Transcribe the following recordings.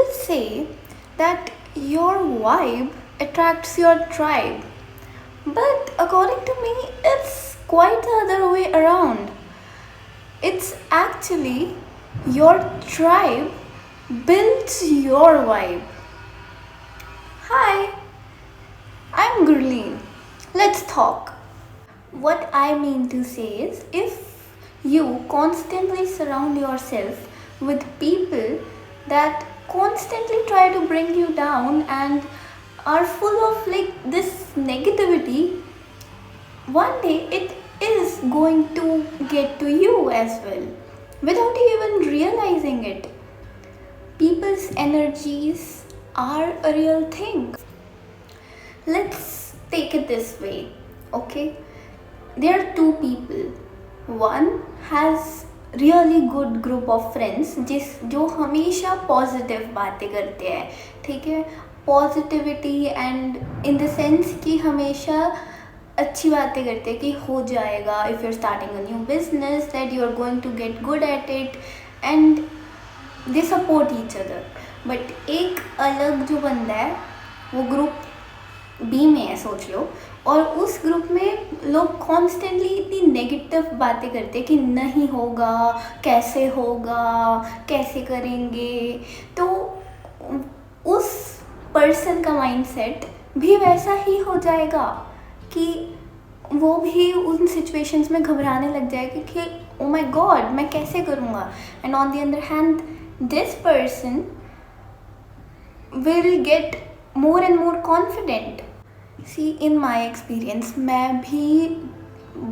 People say that your vibe attracts your tribe, but according to me, it's quite the other way around. It's actually your tribe builds your vibe. Hi, I'm Gurleen. Let's talk. What I mean to say is, if you constantly surround yourself with people that constantly try to bring you down and are full of like this negativity, one day it is going to get to you as well without you even realizing it. People's energies are a real thing. Let's take it this way, okay? There are two people. One has really good group of friends जो हमेशा positive बातें करते हैं, ठीक है? Positivity and in the sense कि हमेशा अच्छी बातें करते हैं कि हो जाएगा, if you are starting a new business that you are going to get good at it, and they support each other. But एक अलग जो बंदा है वो ग्रुप बी में है, सोच लो, और उस ग्रुप में लोग कॉन्स्टेंटली इतनी नेगेटिव बातें करते हैं कि नहीं होगा, कैसे होगा, कैसे करेंगे. तो उस पर्सन का माइंडसेट भी वैसा ही हो जाएगा कि वो भी उन सिचुएशंस में घबराने लग जाएगा कि ओ माय गॉड मैं कैसे करूँगा. And on the other hand this person will get more and more confident. See, in my experience, मैं भी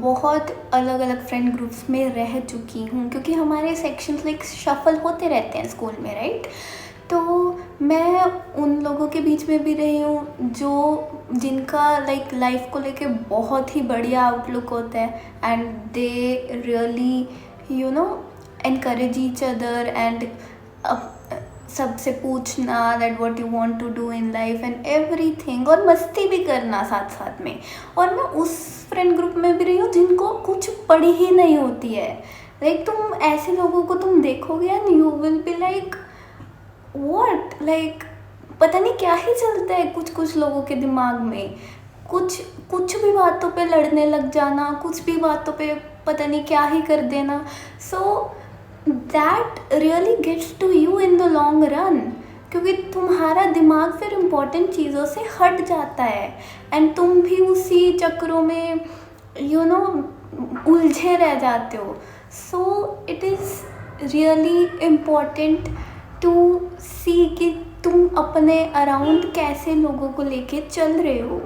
बहुत अलग अलग फ्रेंड ग्रुप्स में रह चुकी हूँ क्योंकि हमारे सेक्शंस लाइक शफल होते रहते हैं स्कूल में, राइट? तो मैं उन लोगों के बीच में भी रही हूँ जिनका लाइक लाइफ को लेके बहुत ही बढ़िया आउटलुक होता है, and they really encourage each other and सबसे पूछना that what you want to do in life and everything, और मस्ती भी करना साथ साथ में. और मैं उस फ्रेंड ग्रुप में भी रही हूँ जिनको कुछ पड़ी ही नहीं होती है. लाइक तुम ऐसे लोगों को तुम देखोगे and you will be like what, like पता नहीं क्या ही चलता है कुछ लोगों के दिमाग में. कुछ भी बातों पे लड़ने लग जाना, कुछ भी बातों पे पता नहीं क्या ही कर देना. So that really gets to you in the long run, क्योंकि तुम्हारा दिमाग फिर इम्पोर्टेंट चीज़ों से हट जाता है एंड तुम भी उसी चक्रों में उलझे रह जाते हो. So it is really important to see कि तुम अपने अराउंड कैसे लोगों को लेके चल रहे हो.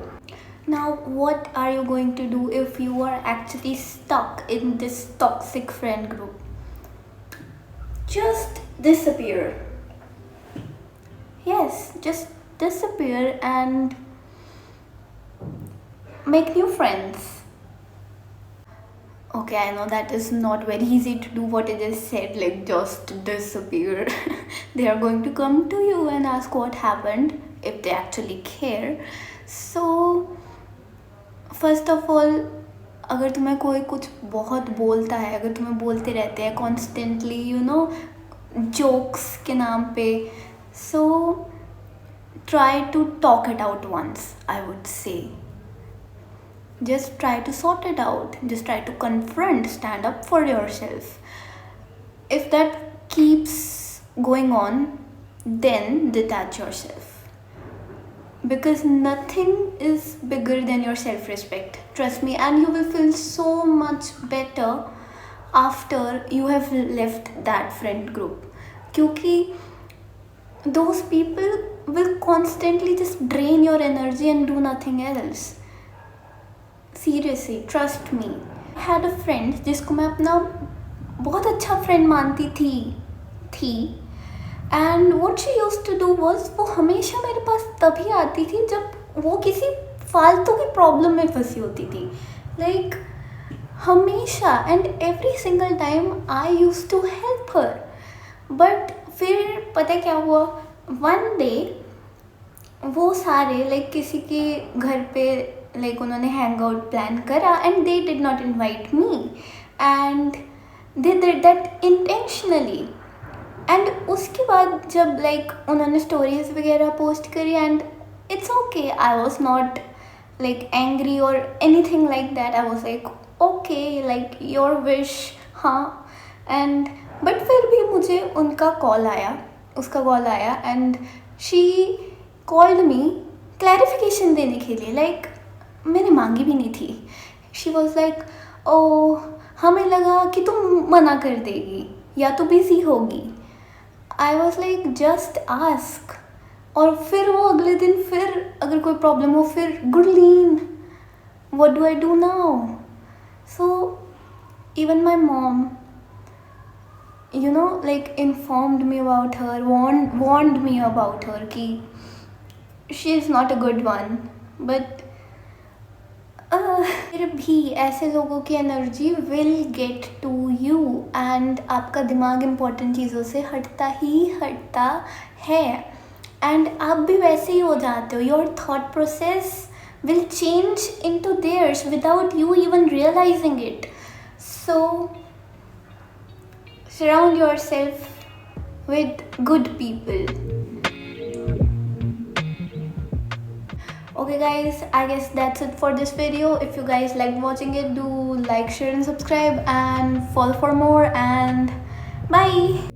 Now, what are you going to do if you are actually stuck in this toxic friend group? Just disappear. Yes, just disappear and make new friends. Okay, I know that is not very easy to do what I just said, like just disappear. They are going to come to you and ask what happened, if they actually care. So, first of all, अगर तुम्हें कोई कुछ बहुत बोलता है, अगर तुम्हें बोलते रहते हैं कॉन्स्टेंटली जोक्स के नाम पे, so try to talk it out once. I would say just try to sort it out, just try to confront, stand up for yourself. If that keeps going on, then detach yourself, because nothing is bigger than your self-respect, trust me, and you will feel so much better after you have left that friend group, क्योंकि those people will constantly just drain your energy and do nothing else. Seriously, trust me. I had a friend जिसको मैं अपना बहुत अच्छा friend मानती थी and what she used to do was, वो हमेशा मेरे पास तभी आती थी जब वो किसी फालतू की प्रॉब्लम में फंसी होती थी. लाइक हमेशा, and every single time I used to help her. But फिर पता क्या हुआ, वन डे वो सारे लाइक किसी के घर पे लाइक उन्होंने हैंग आउट प्लान करा and they did not invite me, and they did that intentionally. And उसके बाद जब लाइक उन्होंने स्टोरीज वगैरह पोस्ट करी and it's okay, I was not like angry और anything like that. I was like okay, like your wish. हाँ. And but फिर भी मुझे उनका कॉल आया, उसका कॉल आया and she called me clarification देने के लिए. लाइक मैंने मांगी भी नहीं थी. शी वॉज लाइक ओ, हमें लगा कि तुम मना कर देगी या तो बिजी होगी. आई वॉज लाइक जस्ट आस्क. और फिर वो अगले दिन फिर अगर कोई प्रॉब्लम हो फिर Gurleen what do I do now. So even my mom like informed me about her, warned me about her कि she is not a good one. But फिर भी ऐसे लोगों की energy will get to you एंड आपका दिमाग इम्पोर्टेंट चीज़ों से हटता है एंड आप भी वैसे ही हो जाते हो. Your thought process will change into theirs without you even realizing it. So surround yourself with good people. Okay guys, I guess that's it for this video. If you guys liked watching it, do like, share and subscribe and follow for more, and bye.